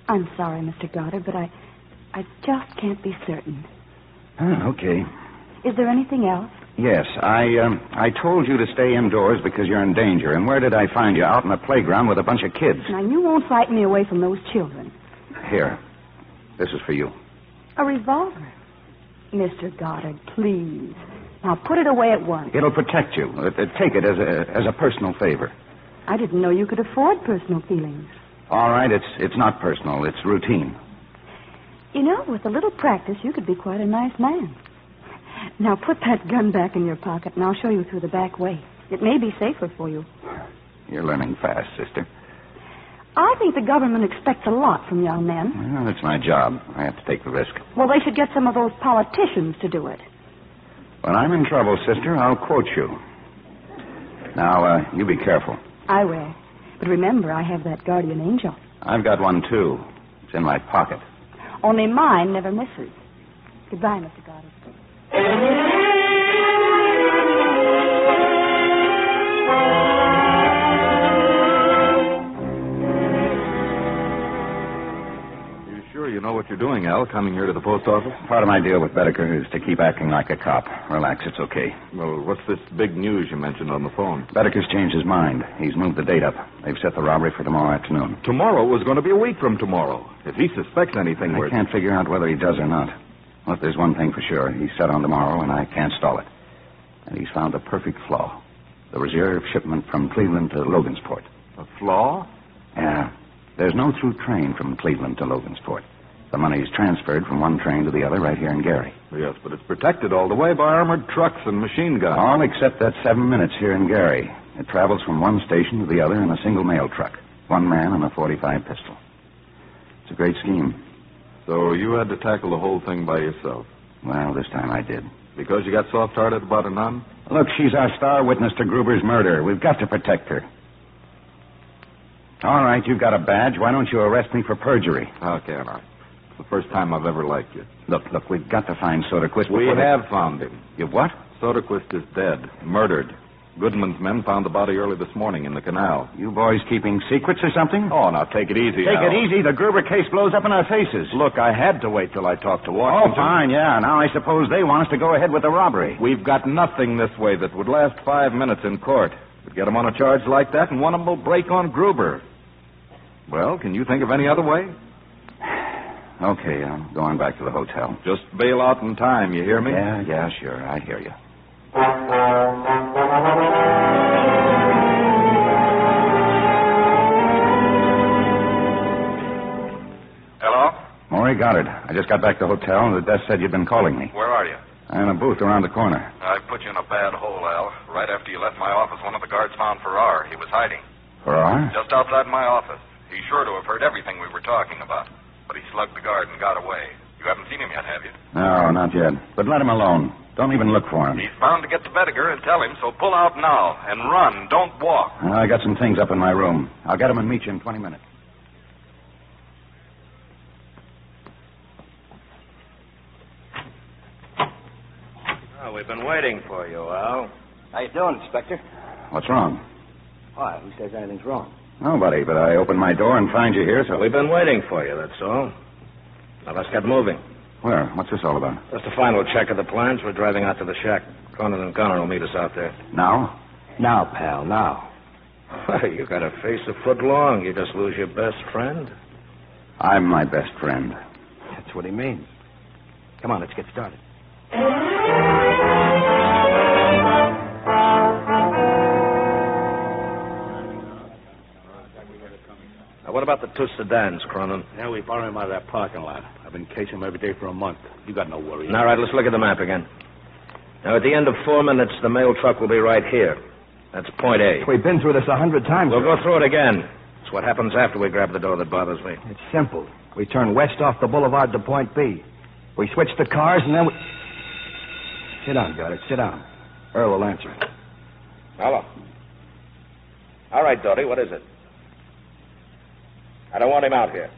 S5: I'm sorry, Mr. Goddard, but I just can't be certain.
S4: Oh, okay.
S5: Is there anything else?
S4: Yes, I told you to stay indoors because you're in danger. And where did I find you? Out in a playground with a bunch of kids.
S5: Now, you won't frighten me away from those children.
S4: Here. This is for you.
S5: A revolver? Mr. Goddard, please. Now, put it away at once.
S4: It'll protect you. Take it as a personal favor.
S5: I didn't know you could afford personal feelings.
S4: All right, it's not personal. It's routine.
S5: You know, with a little practice, you could be quite a nice man. Now, put that gun back in your pocket, and I'll show you through the back way. It may be safer for you.
S4: You're learning fast, sister.
S5: I think the government expects a lot from young men.
S4: Well, it's my job. I have to take the risk.
S5: Well, they should get some of those politicians to do it.
S4: When I'm in trouble, sister, I'll quote you. Now, you be careful.
S5: I will. But remember, I have that guardian angel.
S4: I've got one, too. It's in my pocket.
S5: Only mine never misses. Goodbye, Mr. Goddard.
S3: You sure you know what you're you're doing, Al, coming here to the post office?
S4: Part of my deal with Bedecker is to keep acting like a cop. Relax, it's okay.
S3: Well, what's this big news you mentioned on the phone?
S4: Bedecker's changed his mind. He's moved the date up. They've set the robbery for tomorrow afternoon.
S3: Tomorrow was going to be a week from tomorrow. If he suspects anything,
S4: I can't figure out whether he does or not. Well, there's one thing for sure. He's set on tomorrow, and I can't stall it. And he's found a perfect flaw. The reserve shipment from Cleveland to Logansport.
S3: A flaw?
S4: Yeah. There's no through train from Cleveland to Logansport. The money's transferred from one train to the other right here in Gary.
S3: Yes, but it's protected all the way by armored trucks and machine guns.
S4: All except that 7 minutes here in Gary. It travels from one station to the other in a single mail truck. One man and a .45 pistol. It's a great scheme.
S3: So you had to tackle the whole thing by yourself?
S4: Well, this time I did.
S3: Because you got soft-hearted about a nun?
S4: Look, she's our star witness to Gruber's murder. We've got to protect her. All right, you've got a badge. Why don't you arrest me for perjury?
S3: How can I? It's the first time I've ever liked you.
S4: Look, we've got to find Soderquist.
S3: We have found him.
S4: You what?
S3: Soderquist is dead, murdered. Goodman's men found the body early this morning in the canal.
S4: You boys keeping secrets or something?
S3: Oh, now take it easy.
S4: Take it easy? The Gruber case blows up in our faces.
S3: Look, I had to wait till I talked to Washington.
S4: Oh, fine, yeah. Now I suppose they want us to go ahead with the robbery.
S3: We've got nothing this way that would last 5 minutes in court. We'd get them on a charge like that, and one of them will break on Gruber. Well, can you think of any other way?
S4: Okay, I'm going back to the hotel.
S3: Just bail out in time, you hear me?
S4: Yeah, sure. I hear you.
S6: Hello?
S4: Maury Goddard. I just got back to the hotel, and the desk said you'd been calling me.
S6: Where are you?
S4: I'm in a booth around the corner.
S6: I put you in a bad hole, Al. Right after you left my office, one of the guards found Farrar. He was hiding.
S4: Farrar?
S6: Just outside my office. He's sure to have heard everything we were talking about. But he slugged the guard and got away. You haven't seen him yet, have you?
S4: No, not yet. But let him alone. Don't even look for him.
S6: He's bound to get to Bedecker and tell him, so pull out now and run. Don't walk.
S4: I got some things up in my room. I'll get him and meet you in 20 minutes.
S9: Oh, we've been waiting for you, Al.
S11: How you doing, Inspector?
S4: What's wrong?
S11: Why, who says anything's wrong?
S4: Nobody, but I opened my door and find you here, so...
S9: We've been waiting for you, that's all. Now, let's get moving.
S4: Where? What's this all about?
S9: Just a final check of the plans. We're driving out to the shack. Cronin and Gunner will meet us out there.
S4: Now?
S11: Now, pal, now.
S9: You got a face a foot long. You just lose your best friend?
S4: I'm my best friend.
S11: That's what he means. Come on, let's get started.
S9: Now, what about the two sedans, Cronin?
S15: Yeah, we borrowed them out of that parking lot. I've been casing them every day for a month. You got no worries.
S9: All right, let's look at the map again. Now, at the end of 4 minutes, the mail truck will be right here. That's point A.
S11: We've been through this 100 times.
S9: We'll go through it again. It's what happens after we grab the door that bothers me.
S11: It's simple. We turn west off the boulevard to point B. We switch the cars, and then we... Sit down, Goddard. Sit down. Earl will answer.
S9: Hello. All right, Doty, what is it? I don't want him out here.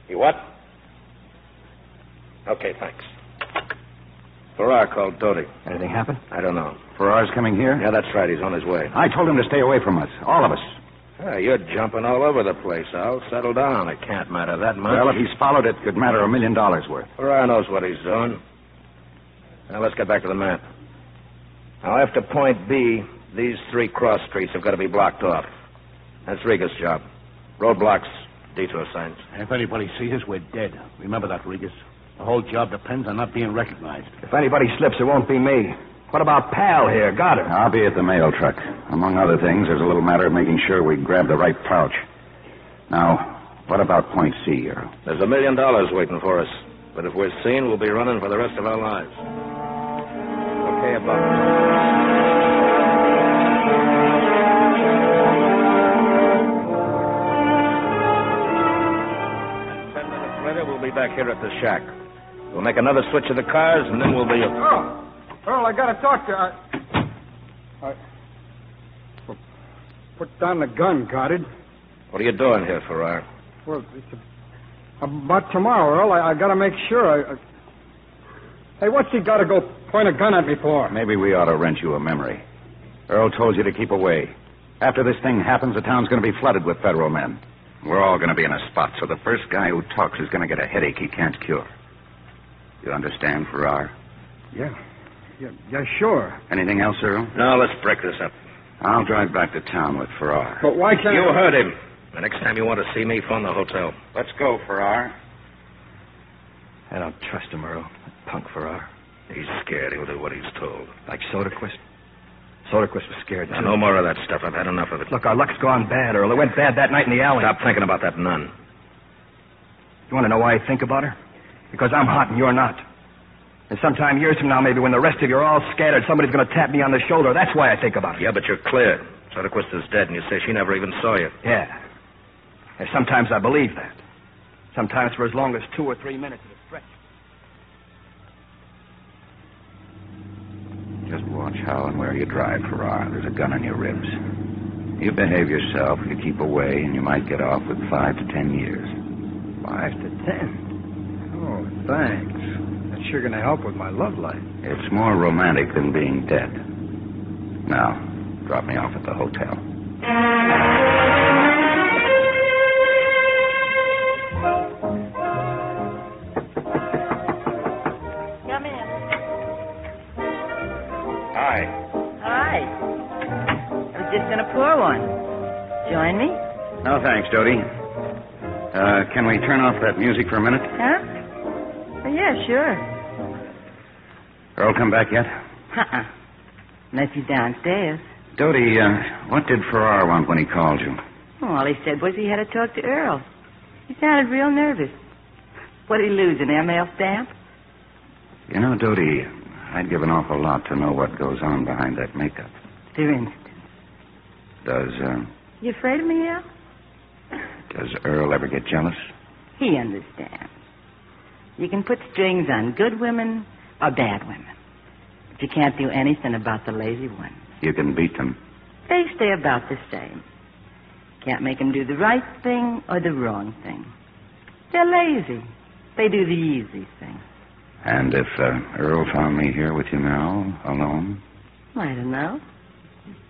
S9: You what? Okay, thanks. Farrar called Doty.
S11: Anything happen?
S9: I don't know.
S4: Farrar's coming here?
S9: Yeah, that's right. He's on his way.
S4: I told him to stay away from us. All of us.
S9: You're jumping all over the place, Al. Settle down. It can't matter that much.
S4: Well, if he's followed, it could matter $1 million worth.
S9: Farrar knows what he's doing. Now, let's get back to the map. Now, after point B, these 3 cross streets have got to be blocked off. That's Riga's job. Roadblocks, detour signs.
S15: If anybody sees us, we're dead. Remember that, Regas. The whole job depends on not being recognized.
S11: If anybody slips, it won't be me. What about Pal here, Goddard?
S4: I'll be at the mail truck. Among other things, there's a little matter of making sure we grab the right pouch. Now, what about point C, Earl?
S9: There's $1 million waiting for us. But if we're seen, we'll be running for the rest of our lives. Okay, about... We'll be back here at the shack. We'll make another switch of the cars, and then we'll be...
S13: Earl, I got to talk to you. Put down the gun, Goddard.
S9: What are you doing here, Farrar?
S13: Well, it's about tomorrow, Earl. I got to make sure. Hey, what's he got to go point a gun at me for?
S4: Maybe we ought to rent you a memory. Earl told you to keep away. After this thing happens, the town's going to be flooded with federal men. We're all going to be in a spot, so the first guy who talks is going to get a headache he can't cure. You understand, Farrar?
S13: Yeah, sure.
S4: Anything else, Earl?
S9: No, let's break this up.
S4: I'll drive back to town with Farrar.
S13: But why can't
S9: You heard him. The next time you want to see me, phone the hotel.
S4: Let's go, Farrar.
S11: I don't trust him, Earl. That punk Farrar.
S9: He's scared. He'll do what he's told.
S11: Like Soderquist? Soderquist was scared,
S9: Now,
S11: too.
S9: no more of that stuff. I've had enough of it.
S11: Look, our luck's gone bad, Earl. It went bad that night in the alley.
S9: Stop thinking about that nun.
S11: You want to know why I think about her? Because I'm hot and you're not. And sometime years from now, maybe when the rest of you are all scattered, somebody's going to tap me on the shoulder. That's why I think about it.
S9: Yeah, but you're clear. Soderquist is dead, and you say she never even saw you.
S11: Yeah. And sometimes I believe that. Sometimes for as long as 2 or 3 minutes at a stretch.
S4: Just watch how and where you drive, Farrar. There's a gun in your ribs. You behave yourself, you keep away, and you might get off with 5 to 10 years.
S13: 5 to 10? Oh, thanks. That's sure going to help with my love life.
S4: It's more romantic than being dead. Now, drop me off at the hotel.
S14: Come in.
S4: Hi.
S14: Hi. I was just going to pour one. Join me?
S4: No, thanks, Dodie. Can we turn off that music for a minute?
S14: Huh? Oh, yeah, sure.
S4: Earl come back yet?
S14: Uh-uh. Unless he's downstairs.
S4: Dodie, what did Farrar want when he called you?
S14: Oh, all he said was he had to talk to Earl. He sounded real nervous. What'd he lose, an ML stamp?
S4: You know, Dodie, I'd give an awful lot to know what goes on behind that makeup.
S14: For instance. You afraid of me, Al?
S4: Does Earl ever get jealous?
S14: He understands. You can put strings on good women or bad women. But you can't do anything about the lazy ones.
S4: You can beat them.
S14: They stay about the same. Can't make them do the right thing or the wrong thing. They're lazy. They do the easy thing.
S4: And if Earl found me here with you now, alone?
S14: I don't know.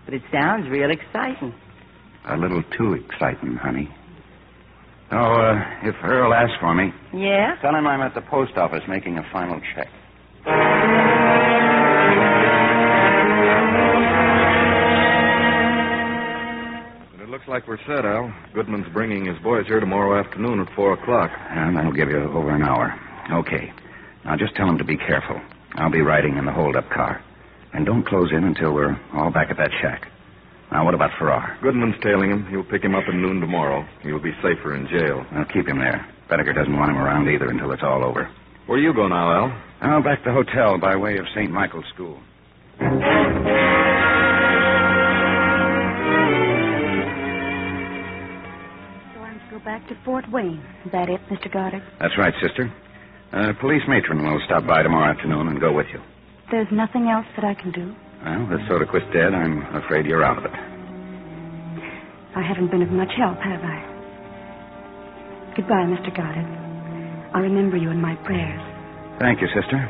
S14: But it sounds real exciting.
S4: A little too exciting, honey. Oh, if Earl asks for me...
S14: Yeah?
S4: Tell him I'm at the post office making a final check.
S3: It looks like we're set, Al. Goodman's bringing his boys here tomorrow afternoon at 4 o'clock.
S4: And that'll give you over an hour. Okay. Now, just tell him to be careful. I'll be riding in the hold-up car. And don't close in until we're all back at that shack. Now, what about Farrar?
S3: Goodman's tailing him. He'll pick him up at noon tomorrow. He'll be safer in jail.
S4: I'll keep him there. Bedecker doesn't want him around either until it's all over.
S3: Where do you go now, Al?
S4: I'll back to the hotel by way of St. Michael's School.
S5: So I'm to go back to Fort Wayne. Is that it, Mr. Goddard?
S4: That's right, sister. Police matron will stop by tomorrow afternoon and go with you.
S5: There's nothing else that I can do?
S4: Well, with Soderquist dead, I'm afraid you're out of it.
S5: I haven't been of much help, have I? Goodbye, Mr. Goddard. I'll remember you in my prayers.
S4: Thank you, sister.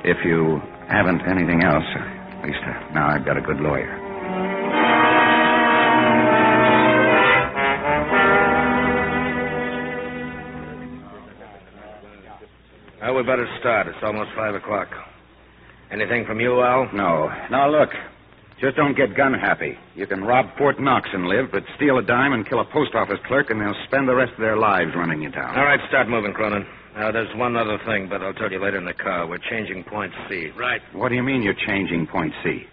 S4: If you haven't anything else, at least now I've got a good lawyer.
S9: Well, we better start. It's almost 5 o'clock. Anything from you, Al?
S4: No. Now, look. Just don't get gun happy. You can rob Fort Knox and live, but steal a dime and kill a post office clerk, and they'll spend the rest of their lives running you down.
S9: All right, start moving, Cronin. Now, there's one other thing, but I'll tell you later in the car. We're changing point C. Right.
S4: What do you mean you're changing point C?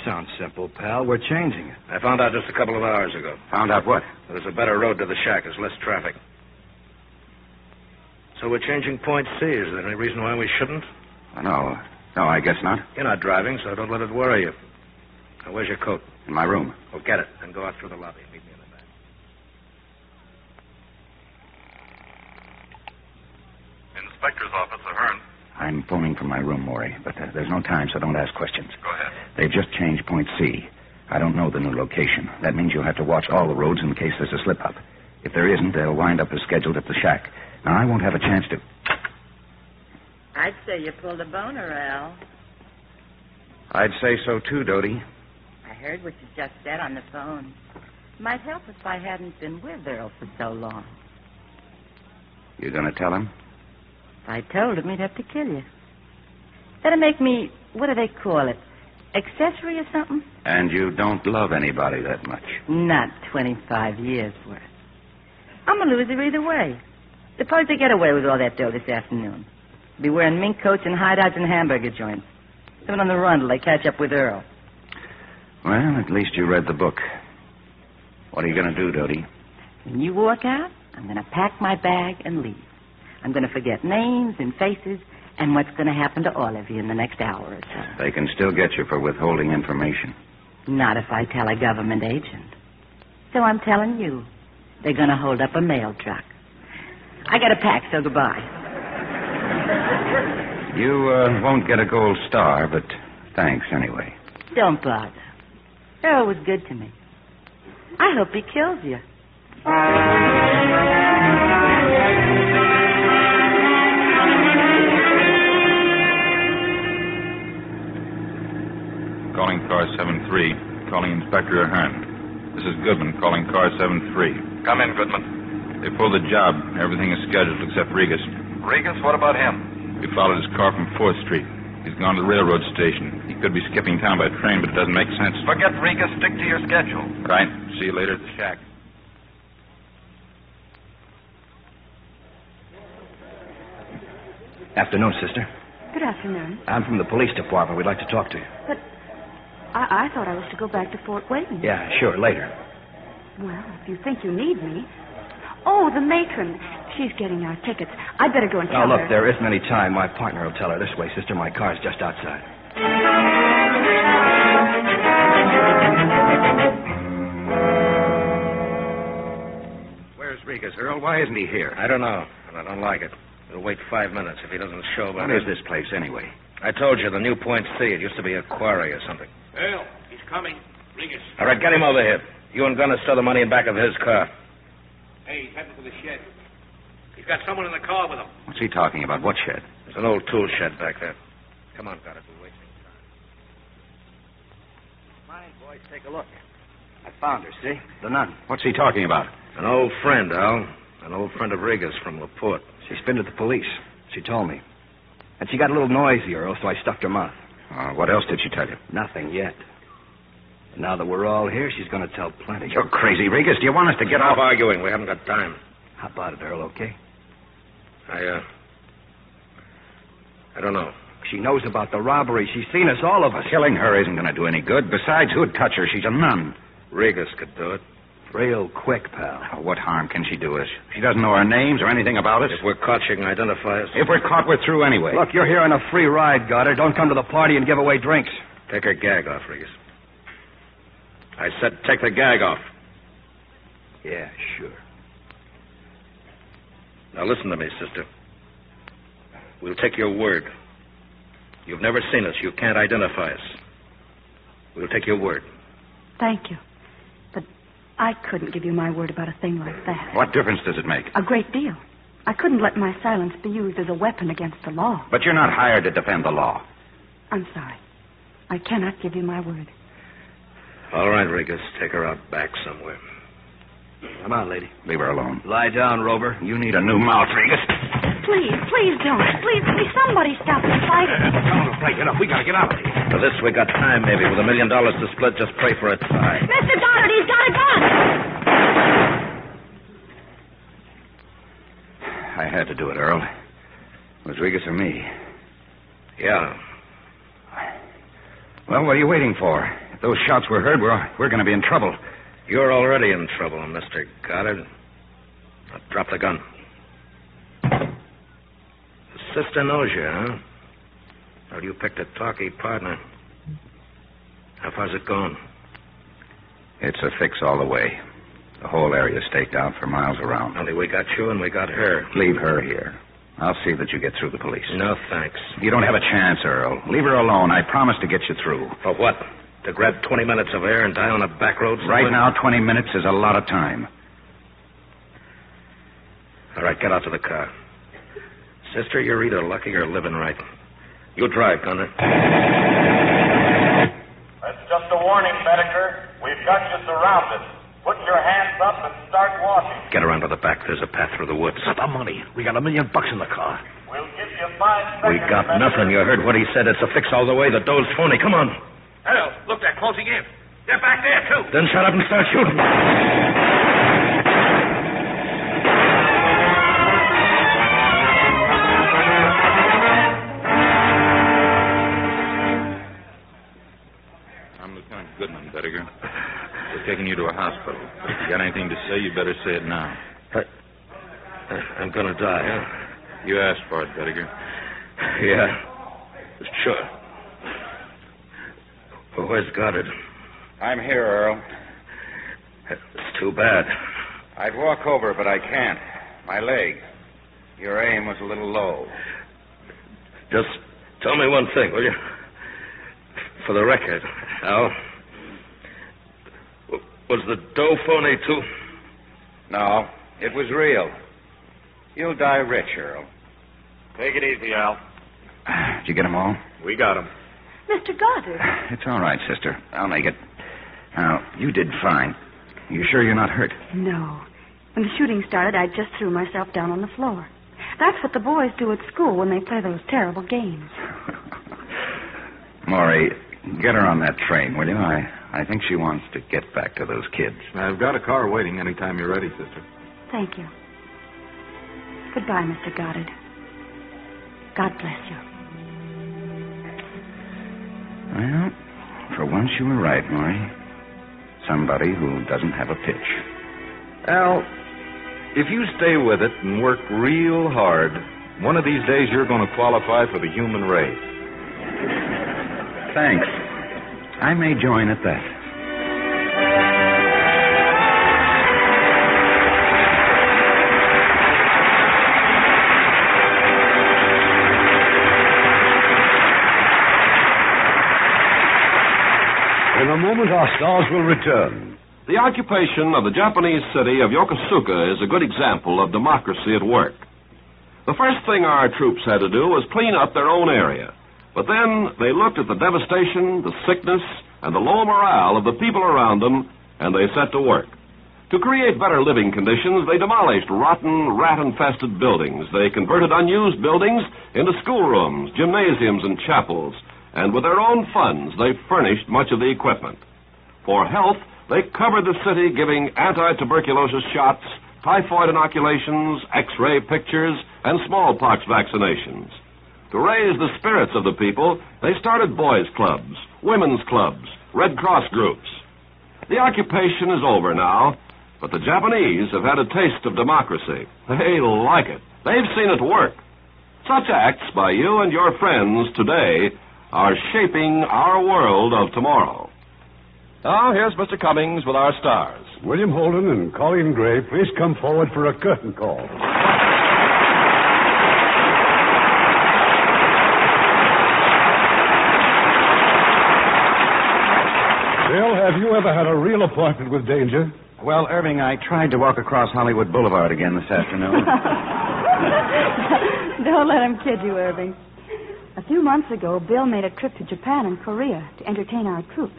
S11: Sounds simple, pal. We're changing it.
S9: I found out just a couple of hours ago.
S4: Found out what?
S9: There's a better road to the shack. There's less traffic. So we're changing point C. Is there any reason why we shouldn't?
S4: No. No, I guess not.
S9: You're not driving, so don't let it worry you. Now, where's your coat?
S4: In my room.
S9: Well, get it, and go out through the lobby. Meet me in the back.
S6: Inspector's office, Ahern.
S4: I'm phoning from my room, Maury, but there's no time, so don't ask questions.
S6: Go ahead.
S4: They've just changed point C. I don't know the new location. That means you'll have to watch all the roads in case there's a slip-up. If there isn't, they'll wind up as scheduled at the shack. Now, I won't have a chance to...
S14: I'd say you pulled a boner, Al.
S4: I'd say so, too, Dodie.
S14: I heard what you just said on the phone. Might help if I hadn't been with Earl for so long.
S4: You going to tell him?
S14: If I told him, he'd have to kill you. That'd make me, what do they call it, accessory or something?
S4: And you don't love anybody that much.
S14: Not 25 years worth. I'm a loser either way. Suppose they get away with all that dough this afternoon. Be wearing mink coats and hideouts and hamburger joints. Living on the run till they catch up with Earl.
S4: Well, at least you read the book. What are you going to do, Dodie?
S14: When you walk out, I'm going to pack my bag and leave. I'm going to forget names and faces and what's going to happen to all of you in the next hour or so.
S4: They can still get you for withholding information.
S14: Not if I tell a government agent. So I'm telling you, they're going to hold up a mail truck. I got to pack, so goodbye.
S4: You won't get a gold star, but thanks anyway.
S14: Don't bother. Earl was good to me. I hope he kills you.
S8: Calling car 73. Calling Inspector Ahern. This is Goodman calling car 73.
S6: Come in, Goodman.
S8: They pulled the job. Everything is scheduled except Regas.
S6: Regas, what about him?
S8: We followed his car from 4th Street. He's gone to the railroad station. He could be skipping town by train, but it doesn't make sense.
S6: Forget Regas. Stick to your schedule.
S8: Right. See you later at the shack.
S11: Afternoon, sister.
S5: Good afternoon.
S11: I'm from the police department. We'd like to talk to you.
S5: But I thought I was to go back to Fort Wayne.
S11: Yeah, sure, later.
S5: Well, if you think you need me. Oh, the matron. She's getting our tickets. I'd better go and tell
S11: Now, look,
S5: her.
S11: there isn't any time. My partner will tell her. This way, sister. My car's just outside.
S4: Where's Regas, Earl? Why isn't he here?
S9: I don't know, and I don't like it. We'll wait 5 minutes if he doesn't show.
S4: What is this place, anyway?
S9: I told you, the New Point C. It used to be a quarry or something.
S15: Earl, he's coming. Regas.
S9: All right, get him over here. You and Gunner stow the money in back of his car.
S15: Hey, he's heading for the shed. He's got someone in the car with him.
S4: What's he talking about? What shed?
S9: There's an old tool shed back there. Come on, Gunner. We're wasting time.
S11: Come on in, boys. Take a look. I found her, see? The nun.
S4: What's he talking about?
S9: An old friend, Al. An old friend of Regas from LaPorte.
S11: She's been to the police. She told me. And she got a little noisy, Earl, so I stuffed her mouth.
S4: What else did she tell you?
S11: Nothing yet. And now that we're all here, she's going to tell plenty.
S4: You're crazy, Regas. Do you want us to get
S9: Stop
S4: off?
S9: arguing. We haven't got time.
S11: How about it, Earl, okay?
S9: I don't know.
S11: She knows about the robbery. She's seen us, all of us.
S4: Killing her isn't going to do any good. Besides, who'd touch her? She's a nun.
S9: Regas could do it.
S11: Real quick, pal.
S4: Oh, what harm can she do us? She doesn't know our names or anything about us.
S9: If we're caught, she can identify us.
S4: If we're caught, we're through anyway.
S11: Look, you're here on a free ride, Goddard. Don't come to the party and give away drinks.
S9: Take her gag off, Regas. I said take the gag off.
S11: Yeah, sure.
S9: Now listen to me, sister. We'll take your word. You've never seen us. You can't identify us. We'll take your word.
S5: Thank you. But I couldn't give you my word about a thing like that.
S4: What difference does it make?
S5: A great deal. I couldn't let my silence be used as a weapon against the law.
S4: But you're not hired to defend the law.
S5: I'm sorry. I cannot give you my word.
S9: All right, Regas. Take her out back somewhere.
S11: Come on, lady.
S4: Leave her alone.
S11: Lie down, Rover.
S4: You need a new mouth, Regas.
S5: Please don't. Please, somebody stop the fighting.
S4: Come on, break it up. We got to get out of here.
S9: For this, we got time, maybe. With $1 million to split, just pray for a tie.
S5: Mr. Goddard, he's got a gun!
S4: I had to do it, Earl. It was Regas or me.
S9: Yeah.
S4: Well, what are you waiting for? If those shots were heard, we're going to be in trouble.
S9: You're already in trouble, Mr. Goddard. Now, drop the gun. The sister knows you, huh? Well, you picked a talky partner. How far's it gone?
S4: It's a fix all the way. The whole area's staked out for miles around.
S9: Only we got you and we got her.
S4: Leave her here. I'll see that you get through the police.
S9: No, thanks.
S4: You don't have a chance, Earl. Leave her alone. I promise to get you through.
S9: For what? To grab 20 minutes of air and die on a back road somewhere?
S4: Right now, 20 minutes is a lot of time.
S9: All right, get out to the car. Sister, you're either lucky or living right. You drive, Gunner.
S16: That's just a warning, Medicker. We've got you surrounded. Put your hands up and start walking.
S9: Get around to the back. There's a path through the woods.
S15: Not the money. We got $1 million in the car.
S16: We'll give you 5 seconds.
S9: We got nothing. You heard what he said. It's a fix all the way. The doe's phony. Come on.
S15: Hell, look, they're closing in. They're back there, too.
S9: Then shut up and start shooting.
S3: I'm Lieutenant Goodman, Bettiger. We're taking you to a hospital. If you got anything to say, you better say it now.
S9: I'm gonna die, huh?
S3: You asked for it, Bettiger.
S9: Yeah. Sure. Well, where's Goddard?
S4: I'm here, Earl.
S9: It's too bad.
S4: I'd walk over, but I can't. My leg. Your aim was a little low.
S9: Just tell me one thing, will you? For the record, Al. Was the doe phony, too?
S4: No, it was real. You'll die rich, Earl.
S8: Take it easy, Al.
S4: Did you get them all?
S8: We got him.
S5: Mr. Goddard.
S4: It's all right, sister. I'll make it. Now, you did fine. You sure you're not hurt?
S5: No. When the shooting started, I just threw myself down on the floor. That's what the boys do at school when they play those terrible games.
S4: Maury, get her on that train, will you? I think she wants to get back to those kids.
S3: I've got a car waiting anytime you're ready, sister.
S5: Thank you. Goodbye, Mr. Goddard. God bless you.
S4: Well, for once you were right, Maury. Somebody who doesn't have a pitch.
S3: Al, if you stay with it and work real hard, one of these days you're going to qualify for the human race.
S4: Thanks. I may join at that.
S2: In a moment, our stars will return.
S1: The occupation of the Japanese city of Yokosuka is a good example of democracy at work. The first thing our troops had to do was clean up their own area. But then they looked at the devastation, the sickness, and the low morale of the people around them, and they set to work. To create better living conditions, they demolished rotten, rat-infested buildings. They converted unused buildings into schoolrooms, gymnasiums, and chapels. And with their own funds, they furnished much of the equipment. For health, they covered the city giving anti-tuberculosis shots, typhoid inoculations, X-ray pictures, and smallpox vaccinations. To raise the spirits of the people, they started boys' clubs, women's clubs, Red Cross groups. The occupation is over now, but the Japanese have had a taste of democracy. They like it. They've seen it work. Such acts by you and your friends today are shaping our world of tomorrow. Now, here's Mr. Cummings with our stars.
S2: William Holden and Colleen Gray, please come forward for a curtain call. Bill, have you ever had a real appointment with danger?
S4: Well, Irving, I tried to walk across Hollywood Boulevard again this afternoon.
S5: Don't let him kid you, Irving. A few months ago, Bill made a trip to Japan and Korea to entertain our troops.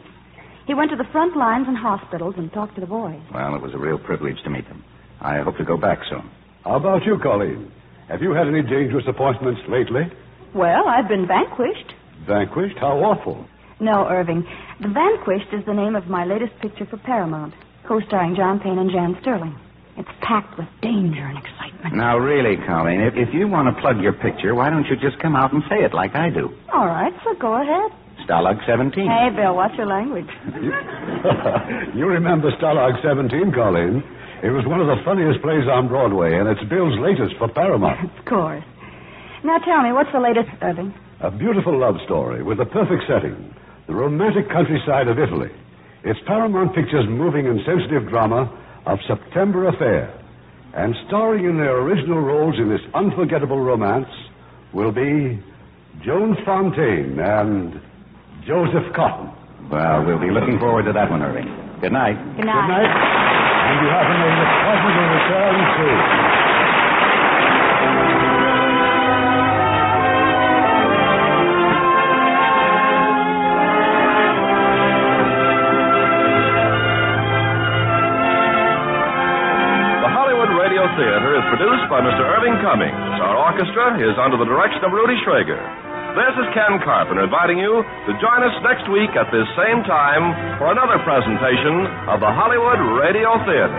S5: He went to the front lines and hospitals and talked to the boys.
S4: Well, it was a real privilege to meet them. I hope to go back soon.
S2: How about you, Colleen? Have you had any dangerous appointments lately?
S5: Well, I've been vanquished.
S2: Vanquished? How awful.
S5: No, Irving. The Vanquished is the name of my latest picture for Paramount, co-starring John Payne and Jan Sterling. It's packed with danger and excitement.
S4: Now, really, Colleen, if you want to plug your picture, why don't you just come out and say it like I do?
S5: All right, so go ahead.
S4: Stalag 17.
S5: Hey, Bill, watch your language.
S2: You remember Stalag 17, Colleen? It was one of the funniest plays on Broadway, and it's Bill's latest for Paramount.
S5: Of course. Now tell me, what's the latest, Irving?
S2: A beautiful love story with a perfect setting. The romantic countryside of Italy. It's Paramount Pictures' moving and sensitive drama of September Affair. And starring in their original roles in this unforgettable romance will be Joan Fontaine and Joseph Cotton.
S4: Well, we'll be looking forward to that one, Irving. Good night.
S5: Good night.
S2: Good night. And you have a possible return soon.
S1: was produced by Mr. Irving Cummings. Our orchestra is under the direction of Rudy Schrager. This is Ken Carpenter inviting you to join us next week at this same time for another presentation of the Hollywood Radio Theater.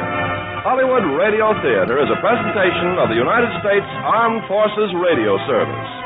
S1: Hollywood Radio Theater is a presentation of the United States Armed Forces Radio Service.